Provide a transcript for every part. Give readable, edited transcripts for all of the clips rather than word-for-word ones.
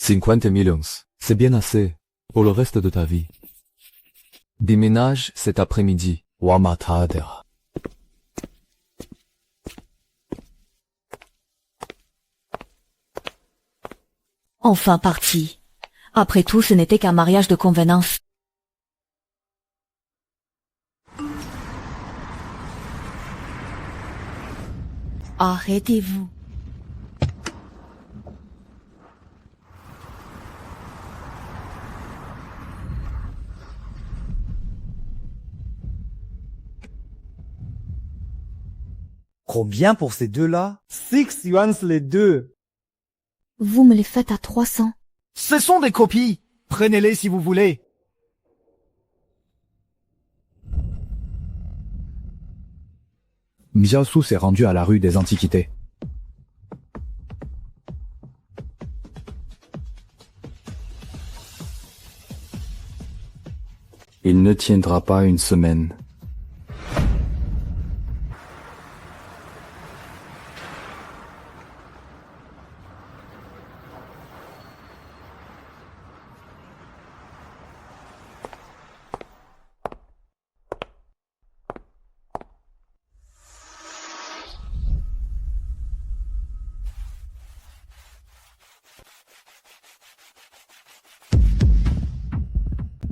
50 millions. C'est bien assez pour le reste de ta vie. Déménage cet après-midi. Wamatader. Enfin parti. Après tout, ce n'était qu'un mariage de convenance. Arrêtez-vous. Combien pour ces deux-là? 6 yuan les deux. Vous me les faites à 300. Ce sont des copies. Prenez-les si vous voulez. Miaosu s'est rendu à la rue des Antiquités. Il ne tiendra pas une semaine.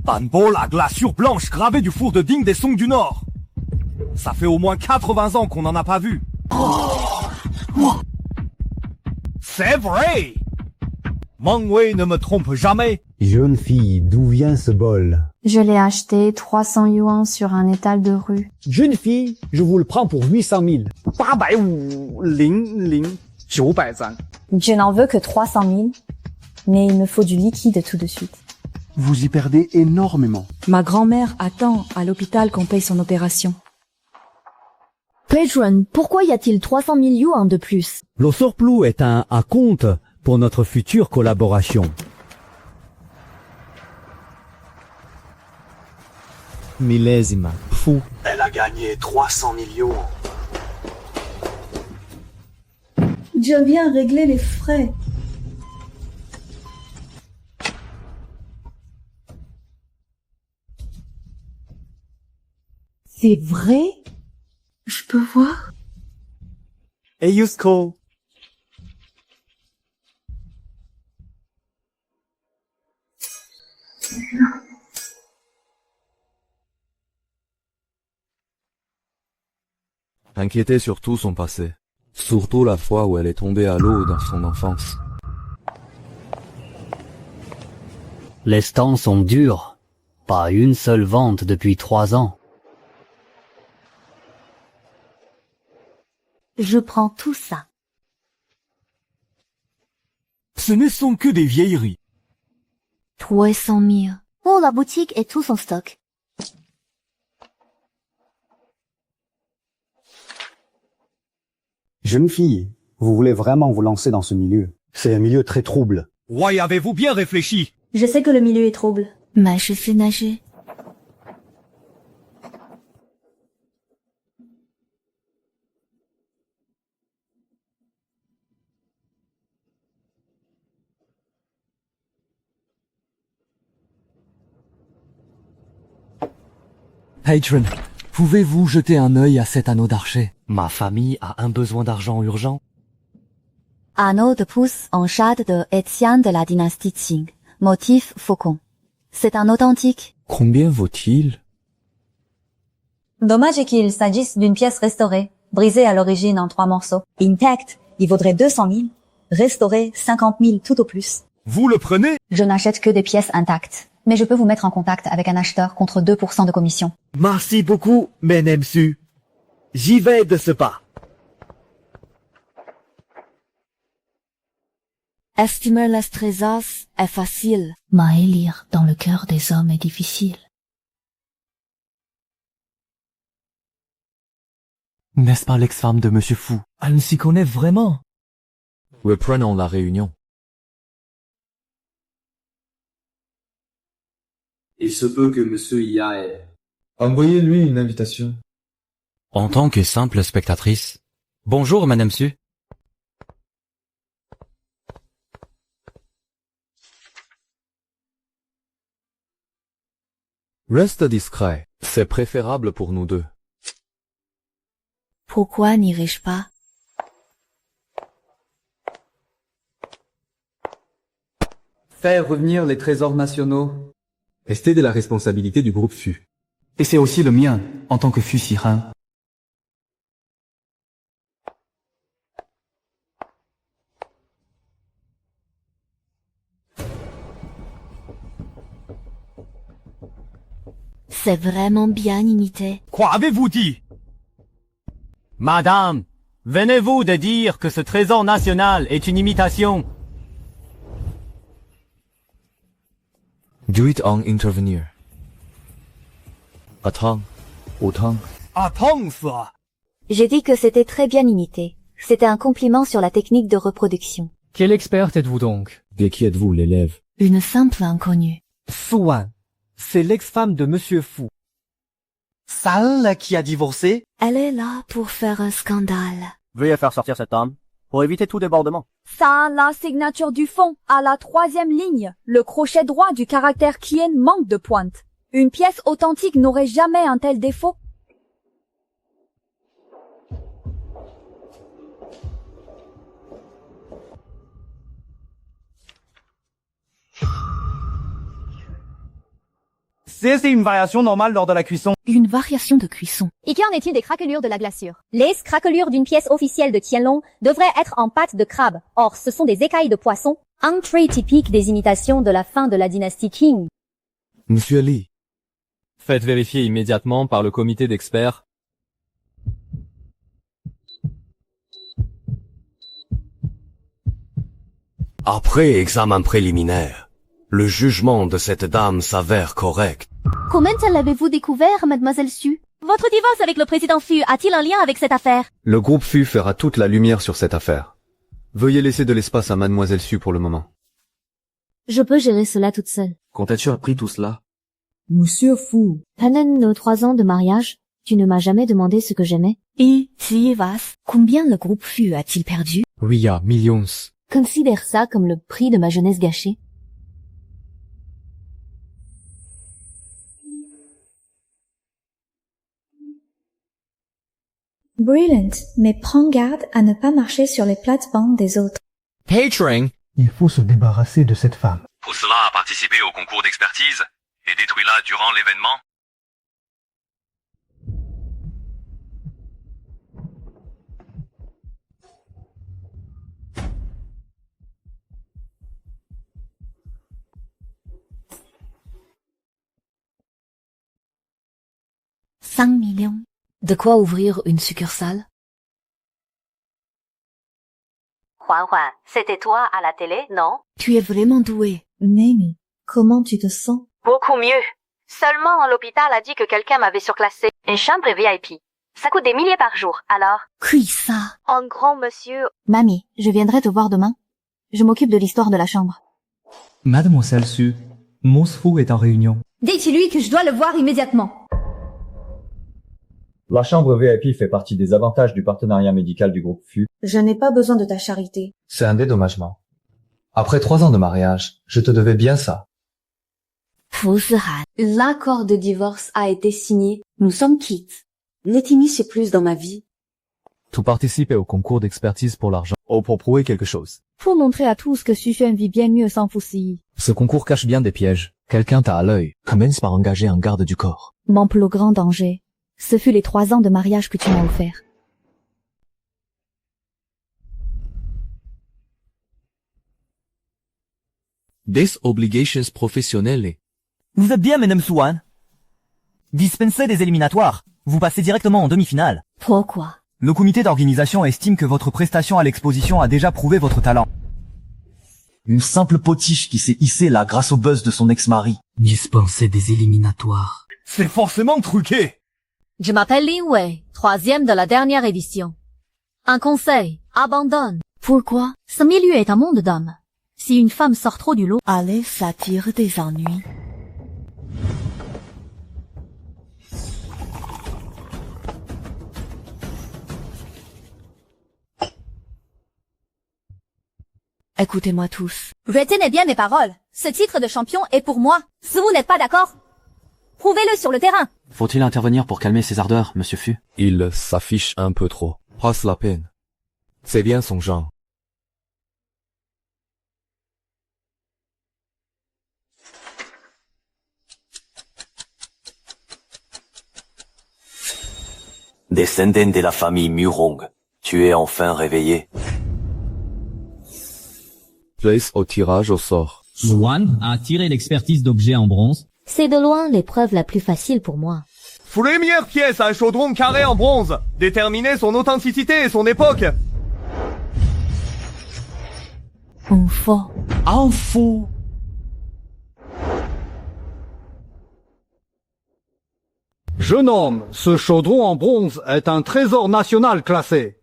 Banbo, la glaçure blanche gravée du four de Ding des Song du Nord. Ça fait au moins 80 ans qu'on n'en a pas vu. C'est vrai! Meng Wei ne me trompe jamais. Jeune fille, d'où vient ce bol? Je l'ai acheté 300 yuan sur un étal de rue. Jeune fille, je vous le prends pour 800 000. 850 zang. Je n'en veux que 300 000, mais il me faut du liquide tout de suite. Vous y perdez énormément. Ma grand-mère attend à l'hôpital qu'on paye son opération. Patron, pourquoi y a-t-il 300 000 yuan de plus? Le surplus est un acompte pour notre future collaboration. Millésima, fou. Elle a gagné 300 millions. Je viens régler les frais. C'est vrai? Je peux voir? Hey Yusko. Inquiétait surtout son passé. Surtout la fois où elle est tombée à l'eau dans son enfance. Les temps sont durs. Pas une seule vente depuis 3 ans. Je prends tout ça. Ce ne sont que des vieilleries. 300 000. Oh, la boutique et tout son stock. Jeune fille, vous voulez vraiment vous lancer dans ce milieu? C'est un milieu très trouble. Ouais, avez-vous bien réfléchi? Je sais que le milieu est trouble. Mais je sais nager. Patron, pouvez-vous jeter un œil à cet anneau d'archer? Ma famille a un besoin d'argent urgent. Anneau de pouce en jade de Étienne de la dynastie Qing. Motif faucon. C'est un authentique. Combien vaut-il? Dommage qu'il s'agisse d'une pièce restaurée, brisée à l'origine en 3 morceaux. Intact, il vaudrait 200 000. Restauré, 50 000 tout au plus. Vous le prenez? Je n'achète que des pièces intactes. Mais je peux vous mettre en contact avec un acheteur contre 2% de commission. Merci beaucoup, Menemsu. J'y vais de ce pas. Estimer les trésors est facile. Mais lire dans le cœur des hommes est difficile. N'est-ce pas l'ex-femme de Monsieur Fu? Elle s'y connaît vraiment. Reprenons la réunion. Il se peut que Monsieur Ya ait... Envoyez-lui une invitation. En tant que simple spectatrice. Bonjour, Madame Su. Reste discret, c'est préférable pour nous deux. Pourquoi n'irais-je pas? Faire revenir les trésors nationaux. C'était de la responsabilité du groupe FU. Et c'est aussi le mien, en tant que fusirin. C'est vraiment bien imité. Quoi avez-vous dit? Madame, venez-vous de dire que ce trésor national est une imitation? Do it on intervenir. Attends. Autant. Attends ça. J'ai dit que c'était très bien imité. C'était un compliment sur la technique de reproduction. Quel expert êtes-vous donc? De qui êtes-vous, l'élève? Une simple inconnue. Suan, c'est l'ex-femme de Monsieur Fu. Celle qui a divorcé? Elle est là pour faire un scandale. Veuillez faire sortir cet homme, pour éviter tout débordement. Ça, la signature du fond, à la 3e ligne. Le crochet droit du caractère Kien manque de pointe. Une pièce authentique n'aurait jamais un tel défaut. C'est une variation normale lors de la cuisson. Une variation de cuisson. Et qu'en est-il des craquelures de la glaçure? Les craquelures d'une pièce officielle de Qianlong devraient être en pâte de crabe. Or, ce sont des écailles de poisson, un trait typique des imitations de la fin de la dynastie Qing. Monsieur Li. Faites vérifier immédiatement par le comité d'experts. Après examen préliminaire, le jugement de cette dame s'avère correct. Comment l'avez-vous découvert, mademoiselle Su? Votre divorce avec le président Fu a-t-il un lien avec cette affaire? Le groupe Fu fera toute la lumière sur cette affaire. Veuillez laisser de l'espace à mademoiselle Su pour le moment. Je peux gérer cela toute seule. Quand as-tu appris tout cela? Monsieur Fu. Pendant nos 3 ans de mariage, tu ne m'as jamais demandé ce que j'aimais. Et tu vas, combien le groupe Fu a-t-il perdu? Oui, millions. Considère ça comme le prix de ma jeunesse gâchée. Brilliant, mais prends garde à ne pas marcher sur les plates-bandes des autres. Catering. Il faut se débarrasser de cette femme. Pousse-la à participer au concours d'expertise et détruis-la durant l'événement. « 5 millions. De quoi ouvrir une succursale? Juan, c'était toi à la télé, non? Tu es vraiment doué. Mamie, comment tu te sens? Beaucoup mieux. Seulement, l'hôpital a dit que quelqu'un m'avait surclassé. Une chambre VIP. Ça coûte des milliers par jour, alors? Qui ça? Un grand monsieur. Mamie, je viendrai te voir demain. Je m'occupe de l'histoire de la chambre. Mademoiselle Su, Mons Fu est en réunion. Dites-lui que je dois le voir immédiatement. La chambre VIP fait partie des avantages du partenariat médical du groupe FU. Je n'ai pas besoin de ta charité. C'est un dédommagement. Après 3 ans de mariage, je te devais bien ça. L'accord de divorce a été signé. Nous sommes quittes. N'étimis plus dans ma vie. Tu participes au concours d'expertise pour l'argent ou pour prouver quelque chose. Pour montrer à tous que Xuxuan vit bien mieux sans Fusi. Ce concours cache bien des pièges. Quelqu'un t'a à l'œil. Commence par engager un garde du corps. Mon plus grand danger, ce fut les 3 ans de mariage que tu m'as offert. Des obligations professionnelles. Vous êtes bien, Madame Suan. Dispensez des éliminatoires. Vous passez directement en demi-finale. Pourquoi? Le comité d'organisation estime que votre prestation à l'exposition a déjà prouvé votre talent. Une simple potiche qui s'est hissée là grâce au buzz de son ex-mari. Dispenser des éliminatoires. C'est forcément truqué. Je m'appelle Lin Wei, 3e de la dernière édition. Un conseil, abandonne. Pourquoi? Ce milieu est un monde d'hommes. Si une femme sort trop du lot, allez, ça tire des ennuis. Écoutez-moi tous. Retenez bien mes paroles. Ce titre de champion est pour moi. Si vous n'êtes pas d'accord, Prouvez-le sur le terrain. Faut-il intervenir pour calmer ses ardeurs, monsieur Fu? Il s'affiche un peu trop. Passe la peine. C'est bien son genre. Descendant de la famille Murong, tu es enfin réveillé. Place au tirage au sort. Luan a tiré l'expertise d'objets en bronze. C'est de loin l'épreuve la plus facile pour moi. Première pièce, un chaudron carré en bronze. Déterminer son authenticité et son époque. Un faux. Un faux. Jeune homme, ce chaudron en bronze est un trésor national classé.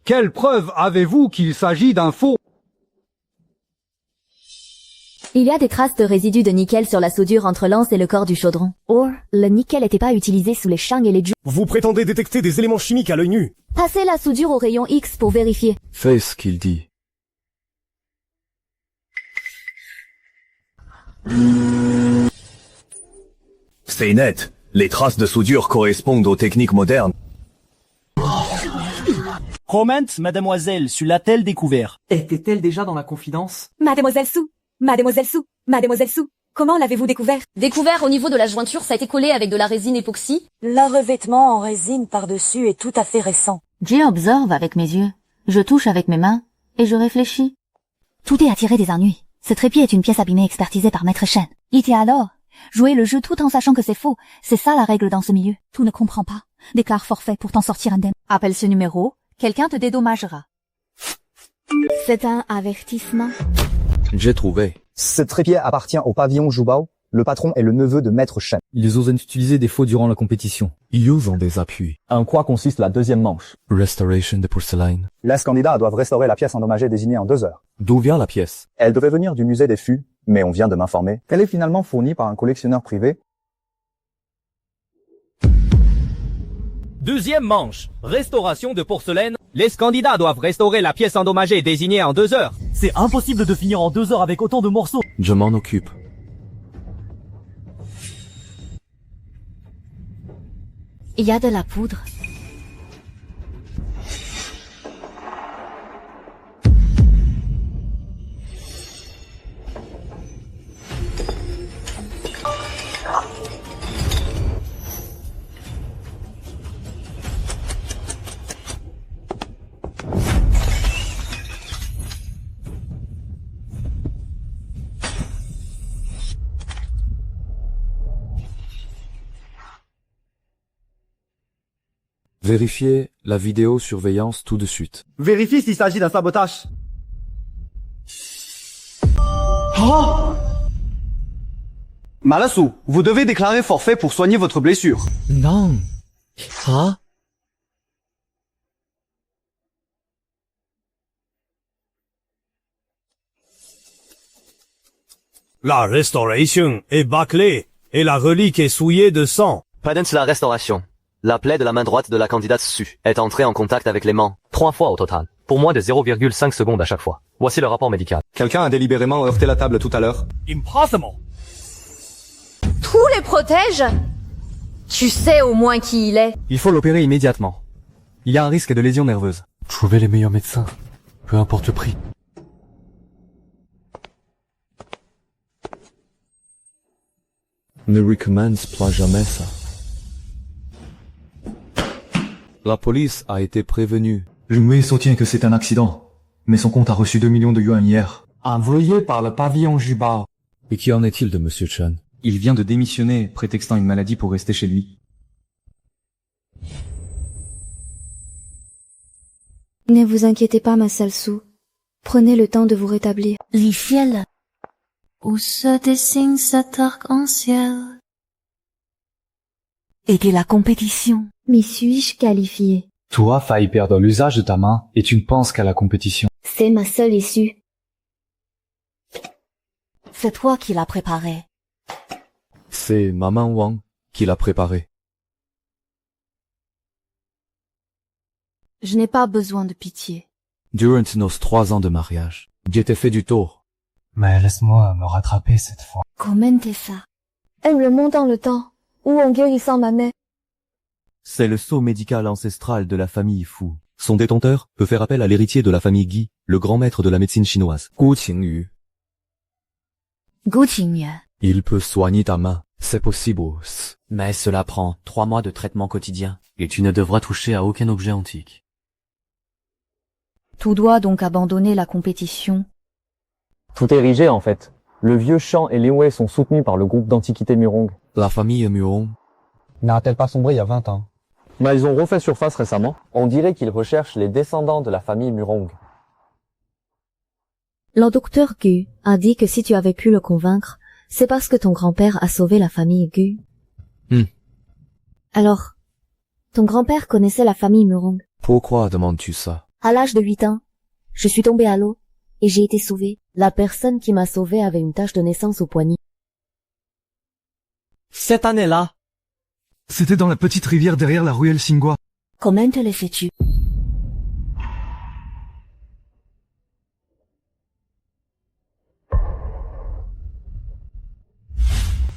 Quelle preuve avez-vous qu'il s'agit d'un faux? Il y a des traces de résidus de nickel sur la soudure entre l'anse et le corps du chaudron. Or, le nickel n'était pas utilisé sous les Shang et les Zhou. Vous prétendez détecter des éléments chimiques à l'œil nu. Passez la soudure au rayon X pour vérifier. Fais ce qu'il dit. C'est net. Les traces de soudure correspondent aux techniques modernes. Comment, mademoiselle, l'a-t-elle découvert? Était-elle déjà dans la confidence? Mademoiselle Su, Mademoiselle Su, Mademoiselle Su, comment l'avez-vous découvert? Découvert au niveau de la jointure, ça a été collé avec de la résine époxy. Le revêtement en résine par-dessus est tout à fait récent. J'observe avec mes yeux, je touche avec mes mains, et je réfléchis. Tout est attiré des ennuis. Ce trépied est une pièce abîmée expertisée par Maître Shen. Et alors, jouer le jeu tout en sachant que c'est faux, c'est ça la règle dans ce milieu. Tout ne comprend pas. Déclare forfait pour t'en sortir indemne. Appelle ce numéro, quelqu'un te dédommagera. C'est un avertissement. J'ai trouvé. Ce trépied appartient au pavillon Zhubao. Le patron est le neveu de Maître Shen. Ils osent utiliser des faux durant la compétition. Ils ont des appuis. En quoi consiste la deuxième manche? Restoration de porcelaine. Les candidats doivent restaurer la pièce endommagée désignée en 2 heures. D'où vient la pièce? Elle devait venir du musée des Fûts, mais on vient de m'informer qu'elle est finalement fournie par un collectionneur privé. Deuxième manche. Restauration de porcelaine. Les candidats doivent restaurer la pièce endommagée désignée en 2 heures. C'est impossible de finir en 2 heures avec autant de morceaux. Je m'en occupe. Il y a de la poudre. Vérifiez la vidéosurveillance tout de suite. Vérifie s'il s'agit d'un sabotage. Oh! Malasu, vous devez déclarer forfait pour soigner votre blessure. Non. Ah? La restauration est bâclée et la relique est souillée de sang. Pendant la restauration, la plaie de la main droite de la candidate Su est entrée en contact avec l'aimant 3 fois au total, pour moins de 0,5 secondes à chaque fois. Voici le rapport médical. Quelqu'un a délibérément heurté la table tout à l'heure. Impossible. Tous les protège? Tu sais au moins qui il est. Il faut l'opérer immédiatement. Il y a un risque de lésion nerveuse. Trouvez les meilleurs médecins, peu importe le prix. Ne recommence pas jamais ça. La police a été prévenue. Jumei soutient que c'est un accident, mais son compte a reçu 2 millions de yuan hier. Envoyé par le pavillon Zhubao. Et qu'en est-il de Monsieur Chen? Il vient de démissionner, prétextant une maladie pour rester chez lui. Ne vous inquiétez pas, ma Salsu. Prenez le temps de vous rétablir. Les ciels. Où se dessine cet arc-en-ciel? Et de la compétition. M'y suis-je qualifiée? Tu as failli perdre l'usage de ta main et tu ne penses qu'à la compétition. C'est ma seule issue. C'est toi qui l'as préparé. C'est Maman Wang qui l'a préparé. Je n'ai pas besoin de pitié. Durant nos 3 ans de mariage, j'étais fait du tort. Mais laisse-moi me rattraper cette fois. Commentez ça. Elle remonte dans le temps. Où en guérissant ma mère? C'est le sceau médical ancestral de la famille Fu. Son détenteur peut faire appel à l'héritier de la famille Guy, le grand maître de la médecine chinoise. Gu Qingyu. Gu Qingyu. Il peut soigner ta main. C'est possible. Mais cela prend 3 mois de traitement quotidien. Et tu ne devras toucher à aucun objet antique. Tu dois donc abandonner la compétition. Tout est érigé en fait. Le vieux Shang et Lin Wei sont soutenus par le groupe d'antiquité Murong. La famille Murong n'a-t-elle pas sombré il y a 20 ans? Mais ils ont refait surface récemment. On dirait qu'ils recherchent les descendants de la famille Murong. Le docteur Gu a dit que si tu avais pu le convaincre, c'est parce que ton grand-père a sauvé la famille Gu. Alors, ton grand-père connaissait la famille Murong. Pourquoi demandes-tu ça? À l'âge de 8 ans, je suis tombée à l'eau et j'ai été sauvée. La personne qui m'a sauvée avait une tache de naissance au poignet. Cette année-là, C'était dans la petite rivière derrière la ruelle Xinghua. Comment te le sais-tu?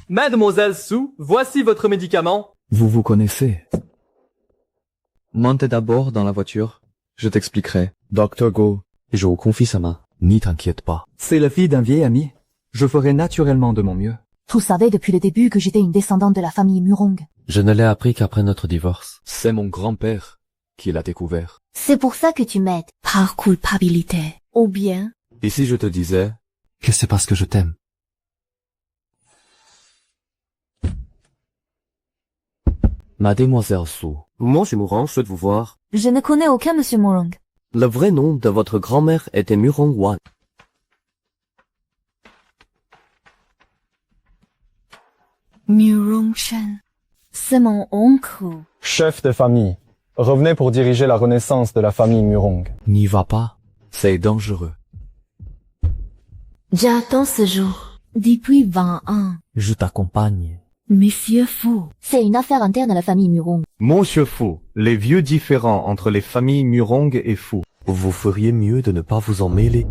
Mademoiselle Su, voici votre médicament. Vous vous connaissez? Montez d'abord dans la voiture. Je t'expliquerai. Dr. Go. Je vous confie sa main. N'y t'inquiète pas. C'est la fille d'un vieil ami. Je ferai naturellement de mon mieux. Tu savais depuis le début que j'étais une descendante de la famille Murong. Je ne l'ai appris qu'après notre divorce. C'est mon grand-père qui l'a découvert. C'est pour ça que tu m'aides. Par culpabilité. Ou bien, Et si je te disais Que c'est parce que je t'aime. Mademoiselle Su, Monsieur Mourant souhaite vous voir. Je ne connais aucun monsieur Murong. Le vrai nom de votre grand-mère était Murong Wan. Murong Shen. C'est mon oncle. Chef de famille. Revenez pour diriger la renaissance de la famille Murong. N'y va pas. C'est dangereux. J'attends ce jour. Depuis 20 ans. je t'accompagne. Monsieur Fu. C'est une affaire interne à la famille Murong. Monsieur Fu, les vieux différends entre les familles Murong et Fu. Vous feriez mieux de ne pas vous en mêler.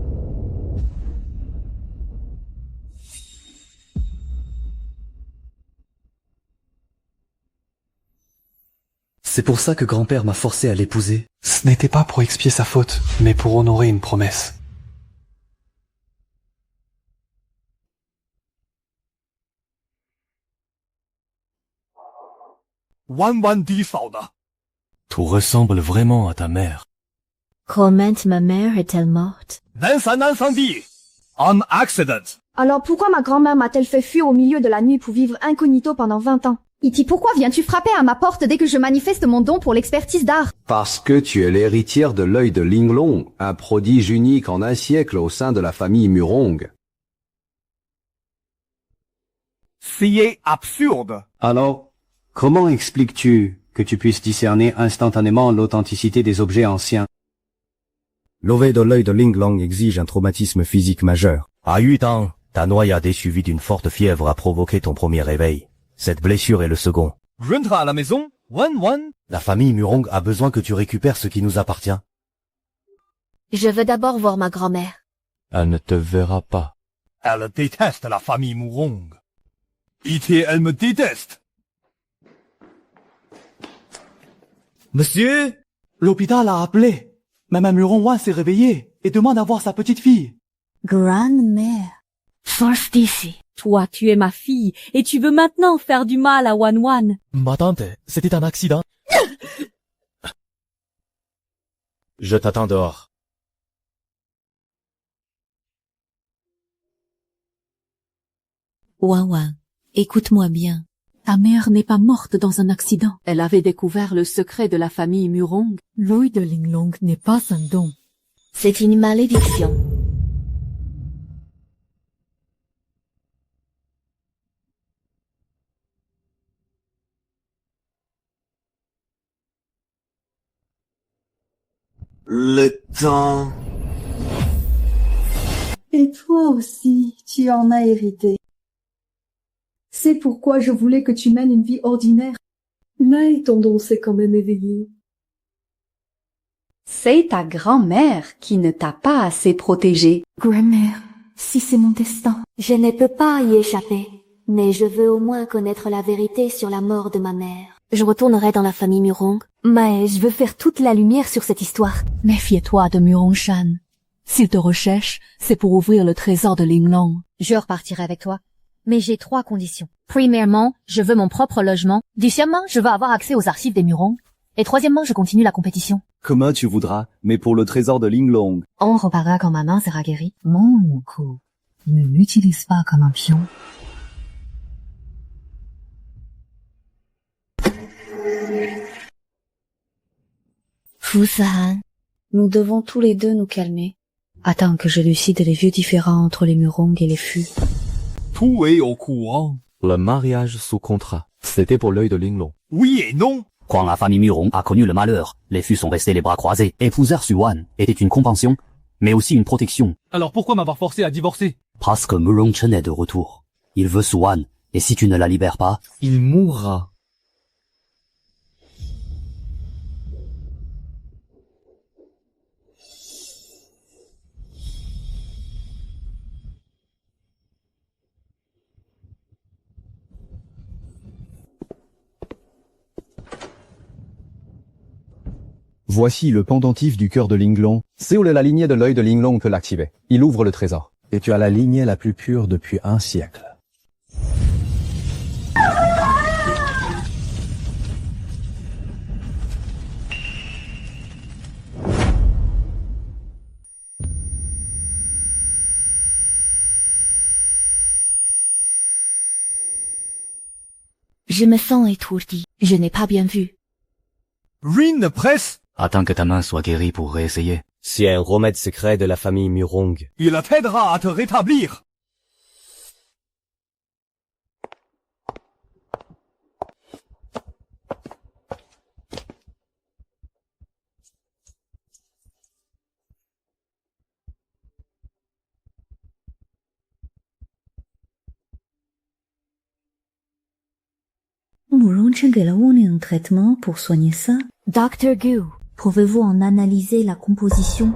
C'est pour ça que grand-père m'a forcé à l'épouser. Ce n'était pas pour expier sa faute, mais pour honorer une promesse. Tu ressembles vraiment à ta mère. Comment ma mère est-elle morte? Un accident. Alors pourquoi ma grand-mère m'a-t-elle fait fuir au milieu de la nuit pour vivre incognito pendant 20 ans? Iti, pourquoi viens-tu frapper à ma porte dès que je manifeste mon don pour l'expertise d'art? Parce que tu es l'héritière de l'œil de Linglong, un prodige unique en un siècle au sein de la famille Murong. C'est absurde. Alors, comment expliques-tu que tu puisses discerner instantanément l'authenticité des objets anciens? L'œil de Linglong exige un traumatisme physique majeur. À 8 ans, ta noyade suivie d'une forte fièvre a provoqué ton premier réveil. Cette blessure est le second. Rentre à la maison, Wan. La famille Murong a besoin que tu récupères ce qui nous appartient. Je veux d'abord voir ma grand-mère. Elle ne te verra pas. Elle déteste la famille Murong. Iti, elle me déteste. Monsieur, l'hôpital a appelé. Maman Murong s'est réveillée et demande à voir sa petite fille. Grand-mère. Force d'ici. Toi, tu es ma fille, et tu veux maintenant faire du mal à Wan. Ma tante, c'était un accident. Je t'attends dehors. Wan, écoute-moi bien. Ta mère n'est pas morte dans un accident. Elle avait découvert le secret de la famille Murong. L'œil de Linglong n'est pas un don. C'est une malédiction. Le temps. Et toi aussi, tu en as hérité. C'est pourquoi je voulais que tu mènes une vie ordinaire. Mais ton don s'est quand même éveillé. C'est ta grand-mère qui ne t'a pas assez protégé. Grand-mère, si c'est mon destin. Je ne peux pas y échapper. Mais je veux au moins connaître la vérité sur la mort de ma mère. Je retournerai dans la famille Murong. Mais je veux faire toute la lumière sur cette histoire. Méfie-toi de Murong Shan. S'il te recherche, c'est pour ouvrir le trésor de Linglong. Je repartirai avec toi. Mais j'ai 3 conditions. Premièrement, je veux mon propre logement. Deuxièmement, je veux avoir accès aux archives des Murong. Et troisièmement, je continue la compétition. Comment tu voudras, mais pour le trésor de Linglong. On reparlera quand ma main sera guérie. Mon coup, ne l'utilise pas comme un pion. Fu Sihan, nous devons tous les deux nous calmer. Attends que j'élucide les vieux différends entre les Murong et les Fu. Tout est au courant. Le mariage sous contrat, c'était pour l'œil de Linglong. Oui et non. Quand la famille Murong a connu le malheur, les Fu sont restés les bras croisés. Épouser Suan était une convention, mais aussi une protection. Alors pourquoi m'avoir forcé à divorcer? Parce que Murong Chen est de retour. Il veut Suan, et si tu ne la libères pas... Il mourra. Voici le pendentif du cœur de Linglong. Seul la lignée de l'œil de Linglong peut l'activer. Il ouvre le trésor. Et tu as la lignée la plus pure depuis un siècle. Je me sens étourdi. Je n'ai pas bien vu. Rin ne presse. Attends que ta main soit guérie pour réessayer. C'est un remède secret de la famille Murong. Il t'aidera à te rétablir. Murong Chen 给了 Wu un traitement pour soigner ça. Dr. Gu, pouvez-vous en analyser la composition?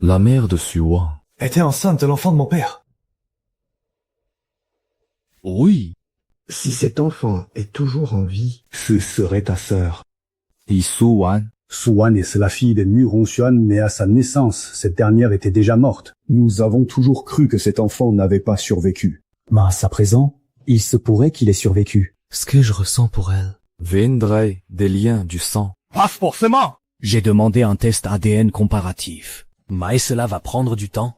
La mère de Suan était enceinte de l'enfant de mon père. Oui. Si cet enfant est toujours en vie, ce serait ta sœur. Et Suan? Suan est la fille de Murong Xuan, mais à sa naissance, cette dernière était déjà morte. Nous avons toujours cru que cet enfant n'avait pas survécu. Mais à présent, il se pourrait qu'il ait survécu. Ce que je ressens pour elle viendrait des liens du sang. Pas forcément. J'ai demandé un test ADN comparatif. Mais cela va prendre du temps.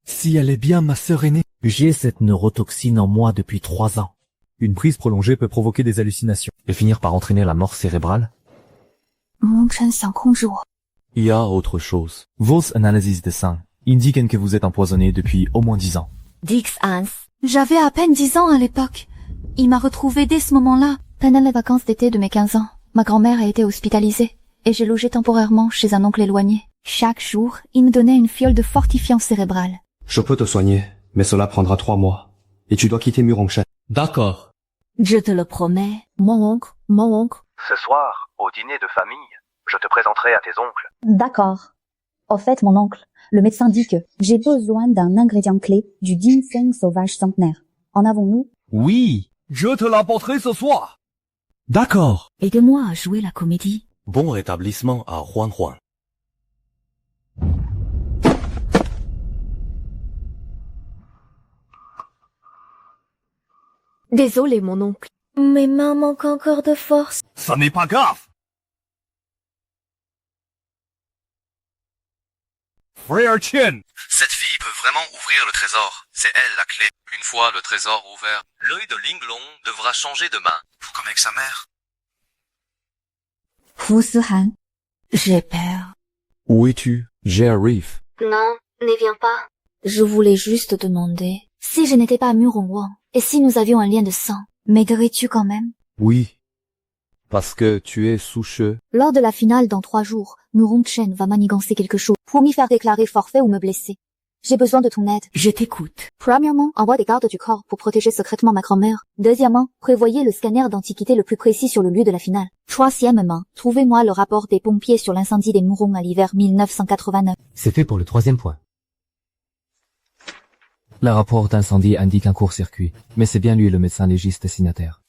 Si elle est bien ma sœur aînée. J'ai cette neurotoxine en moi depuis 3 ans. Une prise prolongée peut provoquer des hallucinations. Et finir par entraîner la mort cérébrale. Murong Chen想控制我. Il y a autre chose. Vos analyses de sang indiquent que vous êtes empoisonné depuis au moins 10 ans. Dix Hans. J'avais à peine 10 ans à l'époque. Il m'a retrouvée dès ce moment-là. Pendant les vacances d'été de mes 15 ans, ma grand-mère a été hospitalisée et j'ai logé temporairement chez un oncle éloigné. Chaque jour, il me donnait une fiole de fortifiant cérébral. Je peux te soigner, mais cela prendra 3 mois. Et tu dois quitter Murong Chen. D'accord. Je te le promets. Mon oncle. Ce soir, au dîner de famille, je te présenterai à tes oncles. D'accord. Au fait, mon oncle, le médecin dit que j'ai besoin d'un ingrédient clé du ginseng sauvage centenaire. En avons-nous? Oui. Je te l'apporterai ce soir. D'accord. Aide-moi à jouer la comédie. Bon rétablissement à Huan Huan. Désolé, mon oncle. Mes mains manquent encore de force. Ça n'est pas grave. Frère Chen. Cette fille peut vraiment ouvrir le trésor. C'est elle la clé. Une fois le trésor ouvert, l'œil de Linglong devra changer de main. Tout comme avec sa mère. Fu Sihan, j'ai peur. Où es-tu? J'arrive. Non, ne viens pas. Je voulais juste demander. Si je n'étais pas Murong Wang, et si nous avions un lien de sang, m'aiderais-tu quand même? Oui. Parce que tu es soucieux. Lors de la finale dans 3 jours, Murong Chen va manigancer quelque chose pour m'y faire déclarer forfait ou me blesser. J'ai besoin de ton aide. Je t'écoute. Premièrement, envoie des gardes du corps pour protéger secrètement ma grand-mère. Deuxièmement, prévoyez le scanner d'antiquité le plus précis sur le lieu de la finale. Troisièmement, trouvez-moi le rapport des pompiers sur l'incendie des Murong à l'hiver 1989. C'est fait pour le troisième point. Le rapport d'incendie indique un court-circuit, mais c'est bien lui le médecin légiste destinataire.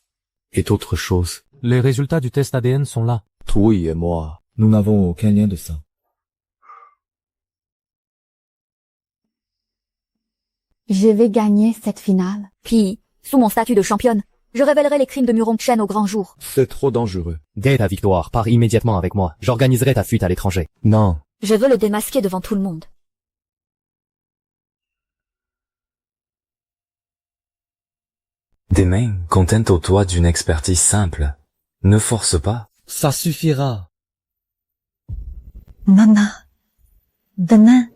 Et autre chose. Les résultats du test ADN sont là. Trouille et moi, nous n'avons aucun lien de ça. Je vais gagner cette finale. Puis, sous mon statut de championne, je révélerai les crimes de Murong Chen au grand jour. C'est trop dangereux. Dès ta victoire, pars immédiatement avec moi. J'organiserai ta fuite à l'étranger. Non. Je veux le démasquer devant tout le monde. Demain, contente-toi d'une expertise simple. Ne force pas. Ça suffira. Nana, demain,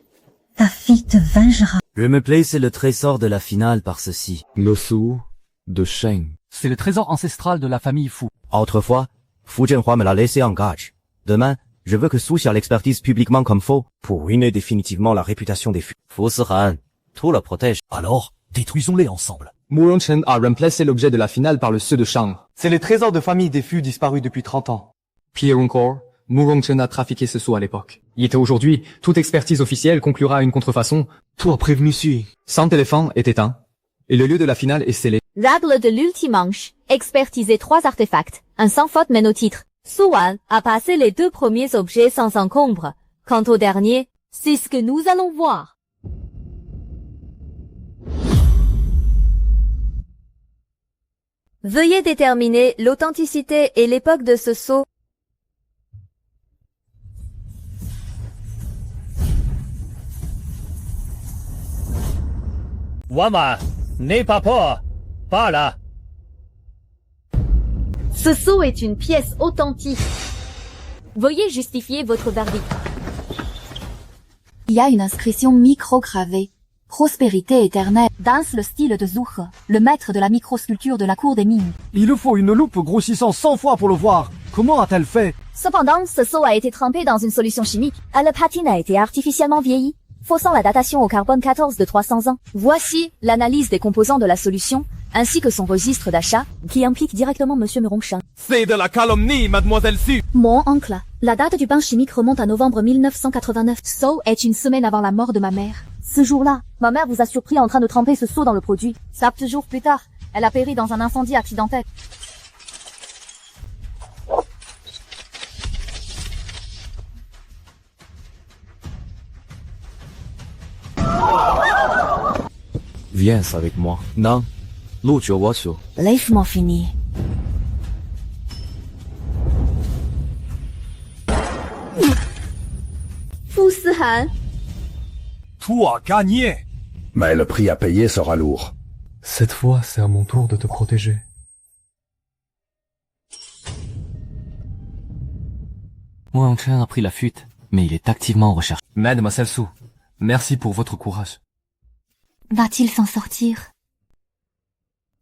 ta fille te vengera. Je me placer le trésor de la finale par ceci. Le sou de Sheng. C'est le trésor ancestral de la famille Fu. Autrefois, Fu Zhenhua me l'a laissé en gage. Demain, je veux que Su Xia l'expertise publiquement comme faux pour ruiner définitivement la réputation des Fu. Fu Sihan, tout le protège. Alors, détruisons-les ensemble. Murong Chen a remplacé l'objet de la finale par le ceux de Shang. C'est les trésors de famille des Fu disparus depuis 30 ans. Pierre encore, Murong Chen a trafiqué ce sceau à l'époque. Il était aujourd'hui, toute expertise officielle conclura à une contrefaçon. Toi prévenu suis. Sang éléphant est éteint. Et le lieu de la finale est scellé. Règle de l'ultime manche. Expertiser 3 artefacts. Un sans faute mène au titre. Suan a passé les 2 premiers objets sans encombre. Quant au dernier, c'est ce que nous allons voir. Veuillez déterminer l'authenticité et l'époque de ce sceau. Wama, n'aie pas peur. Pas là. Ce sceau est une pièce authentique. Veuillez justifier votre verdict. Il y a une inscription micro-gravée. Prospérité éternelle. Danse le style de Zhuge, le maître de la microsculpture de la cour des mines. Il nous faut une loupe grossissant 100 fois pour le voir. Comment a-t-elle fait? Cependant, ce sceau a été trempé dans une solution chimique. La patine a été artificiellement vieillie, faussant la datation au carbone 14 de 300 ans. Voici l'analyse des composants de la solution, ainsi que son registre d'achat, qui implique directement Monsieur Murong Chen. C'est de la calomnie, mademoiselle Su. Mon oncle. La date du bain chimique remonte à novembre 1989. Ce sceau est une semaine avant la mort de ma mère. Ce jour-là, ma mère vous a surpris en train de tremper ce sceau dans le produit. 7 jours plus tard, elle a péri dans un incendie accidentel. Viens avec moi. Non. Laisse-moi finir. Fu Sihan. Toi, gagné. Mais le prix à payer sera lourd. Cette fois, c'est à mon tour de te protéger. Murong Chen a pris la fuite, mais il est activement en recherche. Mademoiselle Su, merci pour votre courage. Va-t-il s'en sortir?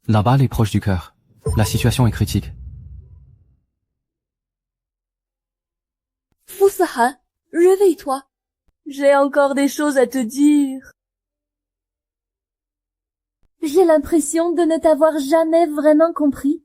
La balle est proche du cœur. La situation est critique. Fu Sihan, réveille-toi. J'ai encore des choses à te dire. J'ai l'impression de ne t'avoir jamais vraiment compris.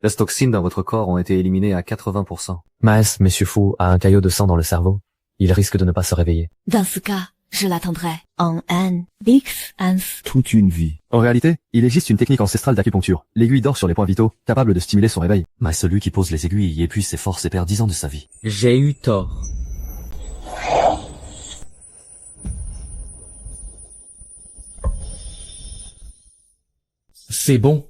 Les toxines dans votre corps ont été éliminées à 80%. Maes, Monsieur Fu a un caillot de sang dans le cerveau. Il risque de ne pas se réveiller. Dans ce cas, je l'attendrai en un Bix Ans. Toute une vie. En réalité, il existe une technique ancestrale d'acupuncture. L'aiguille dort sur les points vitaux, capable de stimuler son réveil. Mais celui qui pose les aiguilles y épuise ses forces et perd 10 ans de sa vie. J'ai eu tort. C'est bon.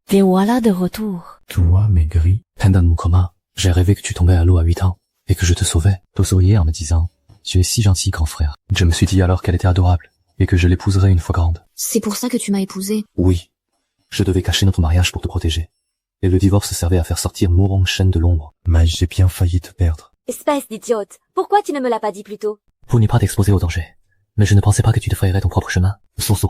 Te voilà de retour. Toi, maigri. Pendant mon coma, j'ai rêvé que tu tombais à l'eau à 8 ans, et que je te sauvais. T'as sourié en me disant, tu es si gentil, grand frère. Je me suis dit alors qu'elle était adorable, et que je l'épouserais une fois grande. C'est pour ça que tu m'as épousé. Oui. Je devais cacher notre mariage pour te protéger. Et le divorce servait à faire sortir Murong Chen de l'ombre. Mais j'ai bien failli te perdre. Espèce d'idiote, pourquoi tu ne me l'as pas dit plus tôt? Pour n'y pas t'exposer au danger. Mais je ne pensais pas que tu te frayerais ton propre chemin. Soso,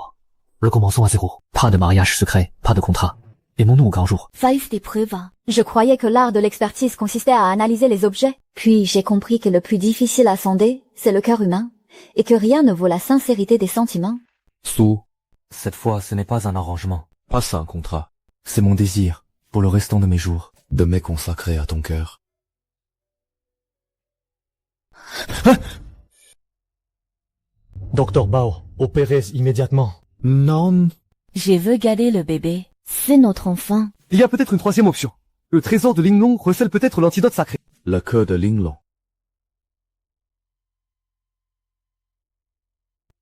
recommençons à zéro. Pas de mariage secret, pas de contrat. Aimons-nous au grand jour. Faïs des preuves. Je croyais que l'art de l'expertise consistait à analyser les objets. Puis j'ai compris que le plus difficile à sonder, c'est le cœur humain, et que rien ne vaut la sincérité des sentiments. Su, cette fois ce n'est pas un arrangement. Pas ça un contrat. C'est mon désir, pour le restant de mes jours, de me consacrer à ton cœur. Docteur Bao, opérez immédiatement. Non. Je veux garder le bébé. C'est notre enfant. Il y a peut-être une troisième option. Le trésor de Linglong recèle peut-être l'antidote sacré. Le cœur de Linglong.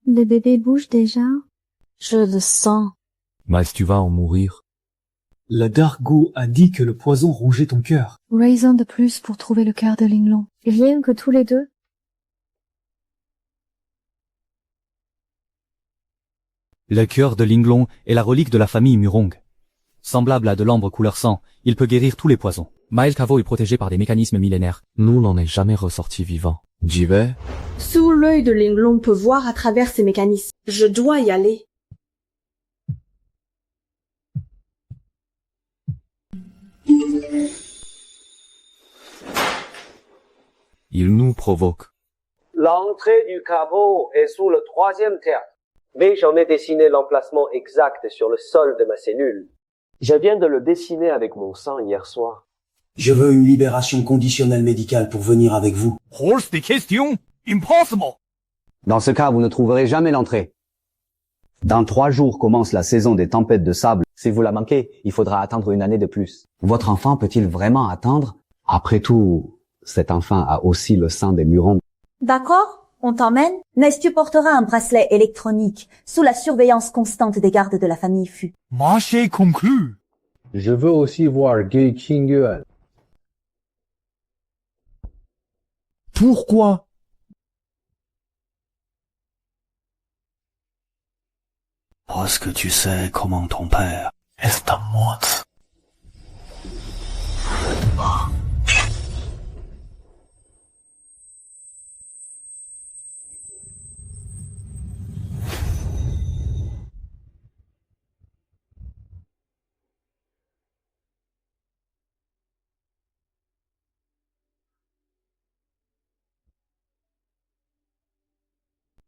Le bébé bouge déjà. Je le sens. Mais tu vas en mourir. La Dargo a dit que le poison rongeait ton cœur. Raison de plus pour trouver le cœur de Linglong. Rien que tous les deux. Le cœur de Linglong est la relique de la famille Murong. Semblable à de l'ambre couleur sang, il peut guérir tous les poisons. Mael Kavo est protégé par des mécanismes millénaires. Nous n'en est jamais ressorti vivant. J'y vais. Sous l'œil de Linglong peut voir à travers ces mécanismes. Je dois y aller. Il nous provoque. L'entrée du caveau est sous le 3e théâtre. Mais j'en ai dessiné l'emplacement exact sur le sol de ma cellule. Je viens de le dessiner avec mon sang hier soir. Je veux une libération conditionnelle médicale pour venir avec vous. Hors des questions. Impossible. Dans ce cas, vous ne trouverez jamais l'entrée. Dans 3 jours commence la saison des tempêtes de sable. Si vous la manquez, il faudra attendre une année de plus. Votre enfant peut-il vraiment attendre? Après tout, cet enfant a aussi le sang des Murons. D'accord, on t'emmène, mais tu porteras un bracelet électronique sous la surveillance constante des gardes de la famille Fu. Marché conclu. Je veux aussi voir Gay Qingyuan. Pourquoi? Parce que tu sais comment ton père est mort.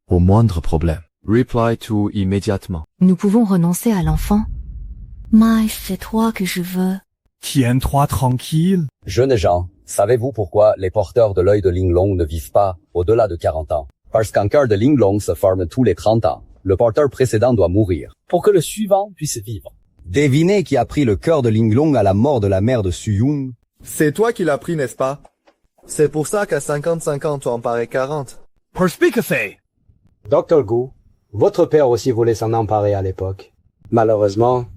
Au moindre problème. Reply to immédiatement. Nous pouvons renoncer à l'enfant. Mais c'est toi que je veux. Tiens-toi tranquille. Jeunes gens, savez-vous pourquoi les porteurs de l'œil de Linglong ne vivent pas au-delà de 40 ans? Parce qu'un cœur de Linglong se forme tous les 30 ans. Le porteur précédent doit mourir, pour que le suivant puisse vivre. Devinez qui a pris le cœur de Linglong à la mort de la mère de Suyung? C'est toi qui l'as pris, n'est-ce pas? C'est pour ça qu'à 55 ans, tu en parais 40. Perspicace. Dr. Gu, votre père aussi voulait s'en emparer à l'époque. Malheureusement,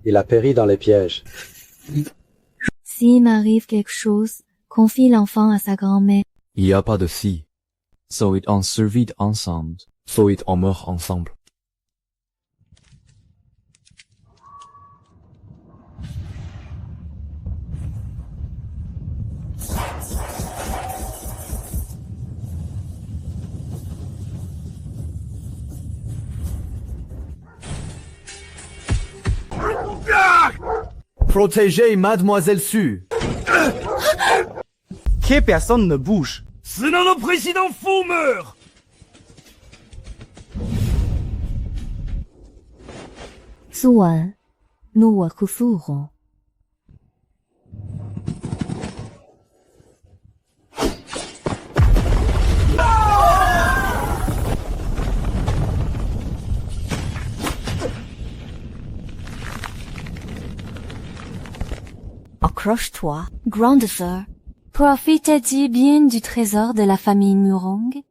il a péri dans les pièges. S'il m'arrive quelque chose, confie l'enfant à sa grand-mère. Il n'y a pas de si. So it en survit ensemble. So it en meurt ensemble. Protégez Mademoiselle Su. Que personne ne bouge. Sinon le président fou meurt. Suan, nous wa kusuro. Accroche-toi, grande sœur. Profites-tu bien du trésor de la famille Murong?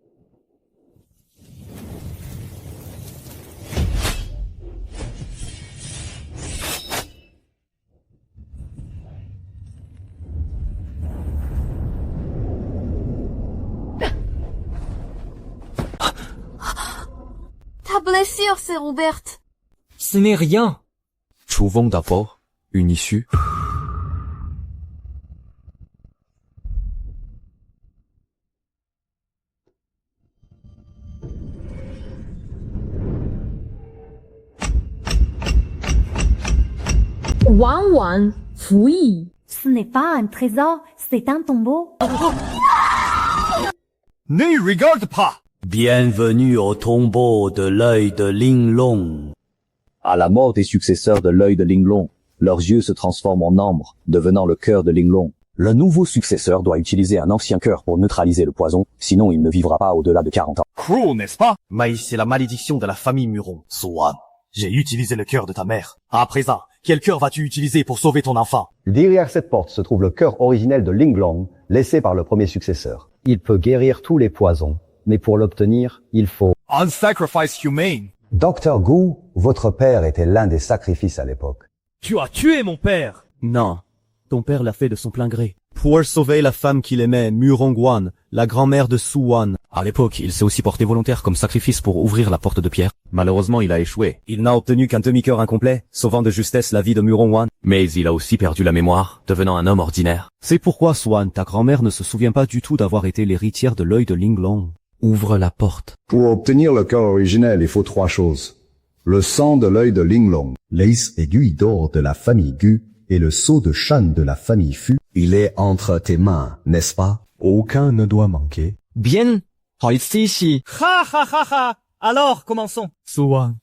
Ta blessure s'est ouverte. Ce n'est rien. Trouvons d'abord une issue. Wan Wan, fouille. Ce n'est pas un trésor, c'est un tombeau. Ne regarde pas. Bienvenue au tombeau de l'œil de Linglong. À la mort des successeurs de l'œil de Linglong, leurs yeux se transforment en ambre, devenant le cœur de Linglong. Le nouveau successeur doit utiliser un ancien cœur pour neutraliser le poison, sinon il ne vivra pas au-delà de 40 ans. Cruel, n'est-ce pas? Mais c'est la malédiction de la famille Muron. Swan, j'ai utilisé le cœur de ta mère. À présent, quel cœur vas-tu utiliser pour sauver ton enfant? Derrière cette porte se trouve le cœur originel de Linglong, laissé par le premier successeur. Il peut guérir tous les poisons, mais pour l'obtenir, il faut... Un sacrifice humane. Dr. Gu, votre père était l'un des sacrifices à l'époque. Tu as tué mon père. Non, ton père l'a fait de son plein gré. Pour sauver la femme qu'il aimait, Murongwan, la grand-mère de Suwan. À l'époque, il s'est aussi porté volontaire comme sacrifice pour ouvrir la porte de pierre. Malheureusement, il a échoué. Il n'a obtenu qu'un demi-cœur incomplet, sauvant de justesse la vie de Murongwan. Mais il a aussi perdu la mémoire, devenant un homme ordinaire. C'est pourquoi, Swan, ta grand-mère ne se souvient pas du tout d'avoir été l'héritière de l'œil de Linglong. Ouvre la porte. Pour obtenir le cœur originel, il faut 3 choses. Le sang de l'œil de Linglong, les aiguilles d'or de la famille Gu et le sceau de Shan de la famille Fu. Il est entre tes mains, n'est-ce pas? Aucun ne doit manquer. Bien. Ha ha ha ha. Alors, commençons. Suwan,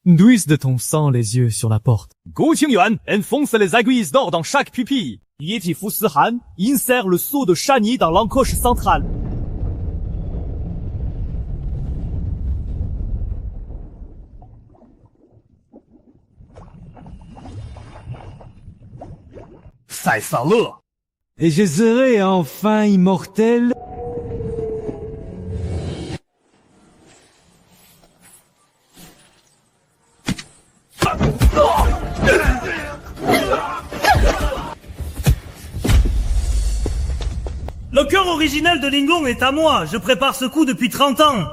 douisse de ton sang les yeux sur la porte. Gu Qingyuan enfonce les aiguilles d'or dans chaque pupille. Yeti Fu Han insère le sceau de Shani dans l'encoche centrale. Et je serai enfin immortel. Le cœur originel de Linglong est à moi. Je prépare ce coup depuis 30 ans.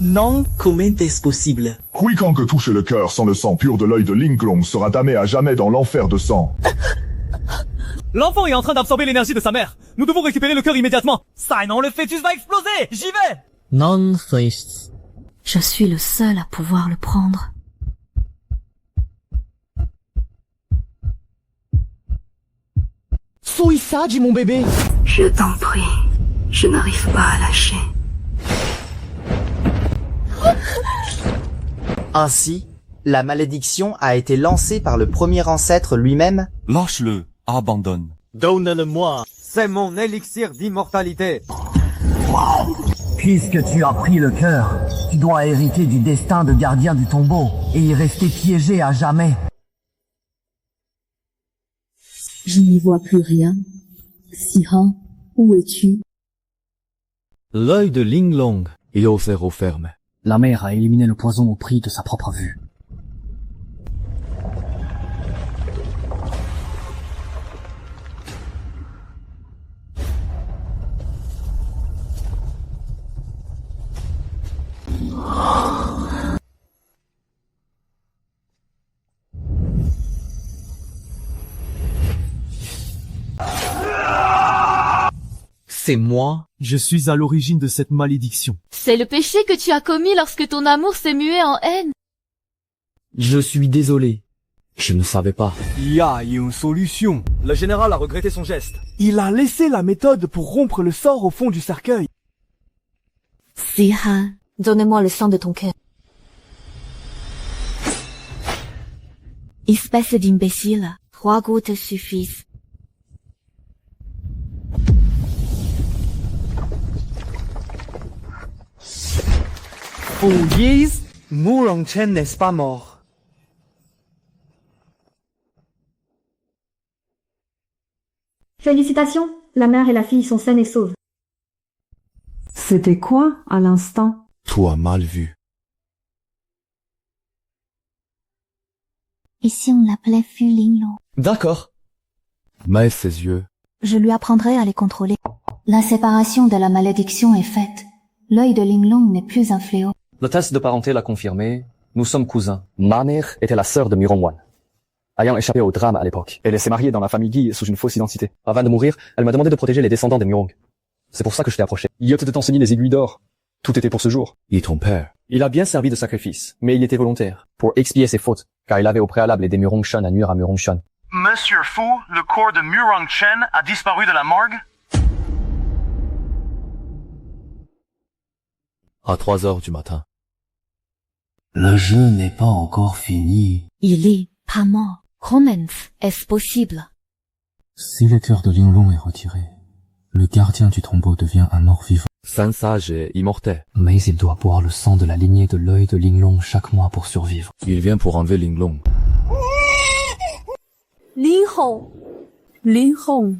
Non, comment est-ce possible? Quiconque touche le cœur sans le sang pur de l'œil de Linglong sera damné à jamais dans l'enfer de sang. L'enfant est en train d'absorber l'énergie de sa mère. Nous devons récupérer le cœur immédiatement. Sinon, le fœtus va exploser. J'y vais. Non, je suis le seul à pouvoir le prendre. Suicide, mon bébé. Je t'en prie, je n'arrive pas à lâcher. Ainsi, la malédiction a été lancée par le premier ancêtre lui-même. Lâche-le, abandonne. Donne-le-moi. C'est mon élixir d'immortalité. Puisque tu as pris le cœur, tu dois hériter du destin de gardien du tombeau et y rester piégé à jamais. Je n'y vois plus rien. Sihan, où es-tu? L'œil de Linglong, il ose referme. La mère a éliminé le poison au prix de sa propre vue. C'est moi. Je suis à l'origine de cette malédiction. C'est le péché que tu as commis lorsque ton amour s'est mué en haine. Je suis désolé. Je ne savais pas. Il y a une solution. Le général a regretté son geste. Il a laissé la méthode pour rompre le sort au fond du cercueil. Sihan, donne-moi le sang de ton cœur. Espèce d'imbécile, 3 gouttes suffisent. Oh yes, Murong Chen n'est pas mort. Félicitations, la mère et la fille sont saines et sauves. C'était quoi, à l'instant? Tu as mal vu. Et si on l'appelait Fu Linglong? D'accord. Mais ses yeux. Je lui apprendrai à les contrôler. La séparation de la malédiction est faite. L'œil de Linglong n'est plus un fléau. Le test de parenté l'a confirmé. Nous sommes cousins. Ma mère était la sœur de Murongwan, ayant échappé au drame à l'époque. Elle s'est mariée dans la famille Guy sous une fausse identité. Avant de mourir, elle m'a demandé de protéger les descendants des Murong. C'est pour ça que je t'ai approché. Il y a de t'enseigner les aiguilles d'or. Tout était pour ce jour. Et ton père? Il a bien servi de sacrifice, mais il était volontaire, pour expier ses fautes, car il avait au préalable aidé Murong Shan à nuire à Murong Shan. Monsieur Fu, le corps de Murong Chen a disparu de la morgue? À 3 heures du matin. Le jeu n'est pas encore fini. Il est pas mort. Comment est-ce possible? Si le cœur de Linglong est retiré, le gardien du tombeau devient un mort-vivant. Saint sage et immortel. Mais il doit boire le sang de la lignée de l'œil de Linglong chaque mois pour survivre. Il vient pour enlever Linglong. Linhong. Linhong.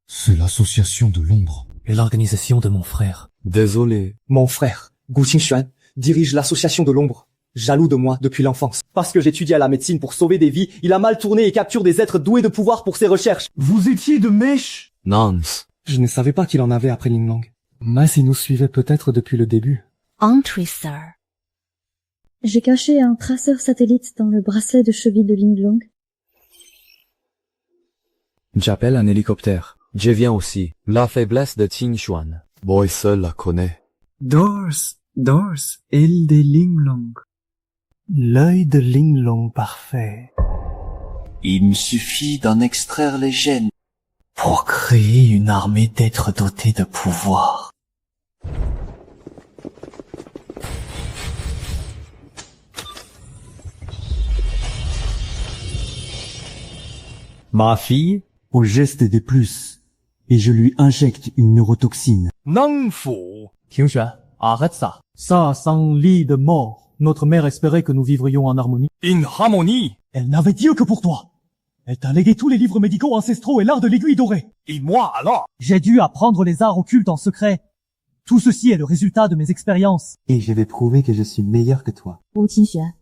C'est l'association de l'ombre. Et l'organisation de mon frère. Désolé. Mon frère, Gu Qingxuan, dirige l'association de l'ombre. Jaloux de moi depuis l'enfance. Parce que j'étudie à la médecine pour sauver des vies, il a mal tourné et capture des êtres doués de pouvoir pour ses recherches. Vous étiez de mèche. Nance. Je ne savais pas qu'il en avait après Linglong. Mais il nous suivait peut-être depuis le début. Un tracer. J'ai caché un traceur satellite dans le bracelet de cheville de Linglong. J'appelle un hélicoptère. Je viens aussi. La faiblesse de Qingxuan. Boy seul la connaît. Dors, île de Linglong. L'œil de Linglong parfait. Il me suffit d'en extraire les gènes pour créer une armée d'êtres dotés de pouvoir. Ma fille, au geste des plus, et je lui injecte une neurotoxine. Nangfu. Qingxuan, arrête ça. Ça sent lit de mort. Notre mère espérait que nous vivrions en harmonie. In harmonie. Elle n'avait Dieu que pour toi. Elle t'a légué tous les livres médicaux ancestraux et l'art de l'aiguille dorée. Et moi alors? J'ai dû apprendre les arts occultes en secret. Tout ceci est le résultat de mes expériences. Et je vais prouver que je suis meilleur que toi. Wu Qingxuan,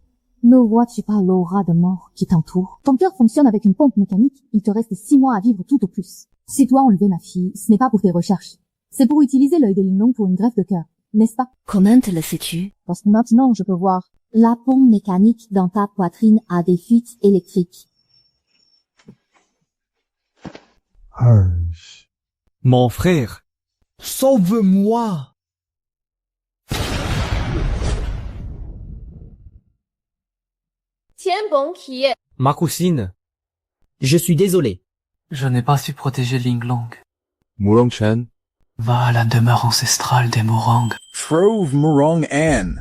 ne vois-tu pas l'aura de mort qui t'entoure? Ton cœur fonctionne avec une pompe mécanique. Il te reste 6 mois à vivre tout au plus. Si tu dois enlever ma fille, ce n'est pas pour tes recherches. C'est pour utiliser l'œil de Linglong pour une greffe de cœur, n'est-ce pas? Comment te le sais-tu? Parce que maintenant, je peux voir. La pompe mécanique dans ta poitrine a des fuites électriques. Mon frère, sauve-moi! Ma cousine. Je suis désolé. Je n'ai pas su protéger Linglong. Murong Chen. Va à la demeure ancestrale des Murong. Trove Murong An.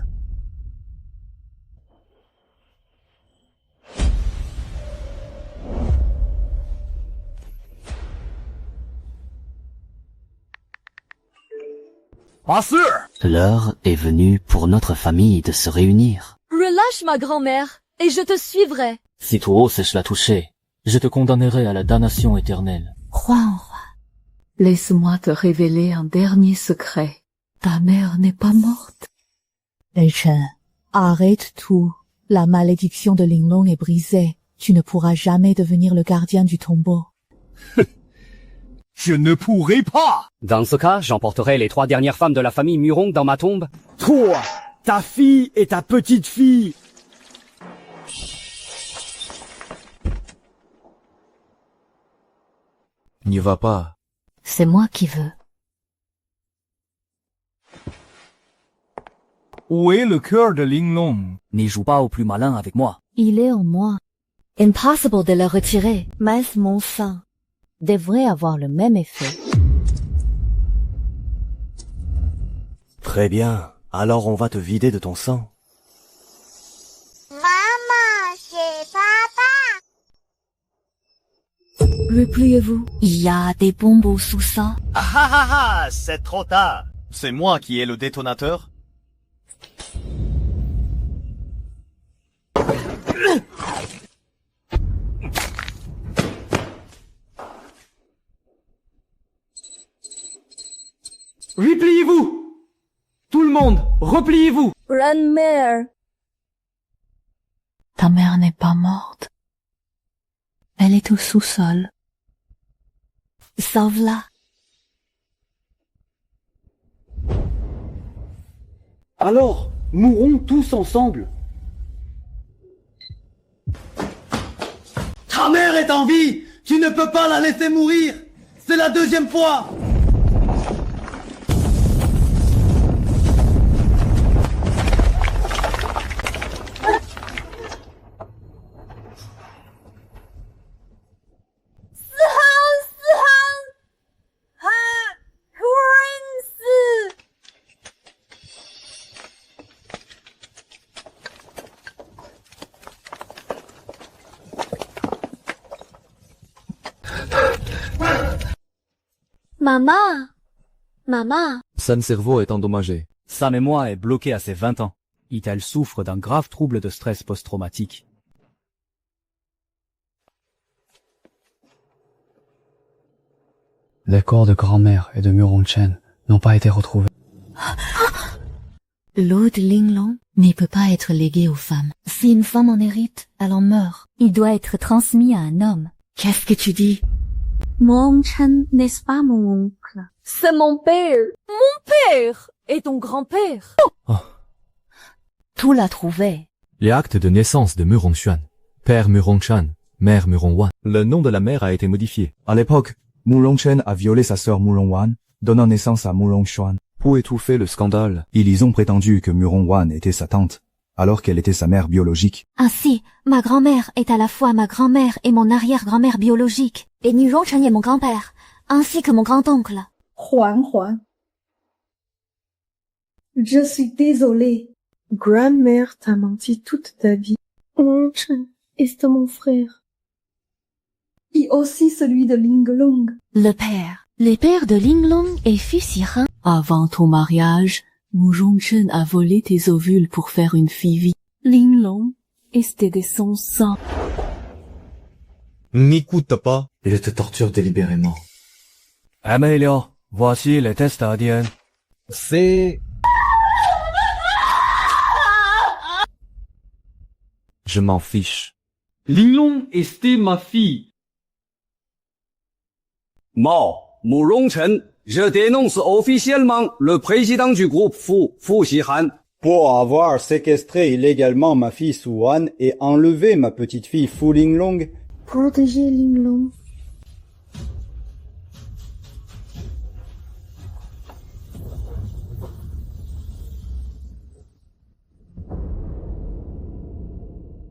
L'heure est venue pour notre famille de se réunir. Relâche ma grand-mère, et je te suivrai. Si tu oses la toucher, je te condamnerai à la damnation éternelle. Crois en moi. Laisse-moi te révéler un dernier secret. Ta mère n'est pas morte. Lei Chen, arrête tout. La malédiction de Linglong est brisée. Tu ne pourras jamais devenir le gardien du tombeau. Je ne pourrai pas. Dans ce cas, j'emporterai les 3 dernières femmes de la famille Murong dans ma tombe. Toi, ta fille et ta petite fille. N'y va pas. C'est moi qui veux. Où est le cœur de Linglong? N'y joue pas au plus malin avec moi. Il est en moi. Impossible de le retirer. Mais mon sang Devrait avoir le même effet. Très bien. Alors on va te vider de ton sang. Maman, c'est papa. Repliez-vous. Il y a des bombes au sous-sol. Ah ah ah ah, c'est trop tard. C'est moi qui ai le détonateur. Repliez-vous! Tout le monde, repliez-vous! Grand-mère. Ta mère n'est pas morte. Elle est au sous-sol. Sauve-la. Alors, mourons tous ensemble. Ta mère est en vie! Tu ne peux pas la laisser mourir. C'est la deuxième fois. Maman! Maman! Son cerveau est endommagé. Sa mémoire est bloquée à ses 20 ans. Ital souffre d'un grave trouble de stress post-traumatique. Les corps de grand-mère et de Murong Chen n'ont pas été retrouvés. L'eau de Linglong ne peut pas être léguée aux femmes. Si une femme en hérite, elle en meurt. Il doit être transmis à un homme. Qu'est-ce que tu dis? Murong Chen, n'est-ce pas mon oncle? C'est mon père. Mon père et ton grand-père. Tout l'a trouvé. Les actes de naissance de Murong Xuan. Père Murong Chan, mère Murong Wan. Le nom de la mère a été modifié. À l'époque, Murong Chen a violé sa sœur Murong Wan, donnant naissance à Murong Xuan. Pour étouffer le scandale, Ils ont prétendu que Murong Wan était sa tante, alors qu'elle était sa mère biologique. Ainsi, ma grand-mère est à la fois ma grand-mère et mon arrière-grand-mère biologique. Et Murong Chen est mon grand-père, ainsi que mon grand-oncle. Huan. Je suis désolée. Grand-mère t'a menti toute ta vie. Murong Chen est mon frère. Et aussi celui de Linglong. Le père de Linglong est Fusihan. Avant ton mariage, Murong Chen a volé tes ovules pour faire une fille vie. Linglong était de son sang. N'écoute pas. Il te torture délibérément. Amélie, voici les tests ADN. C'est... Je m'en fiche. Linglong était ma fille. Murong Chen, je dénonce officiellement le président du groupe Fu Xihan. Pour avoir séquestré illégalement ma fille Suwan et enlevé ma petite fille Fu Linglong. Protéger Linglong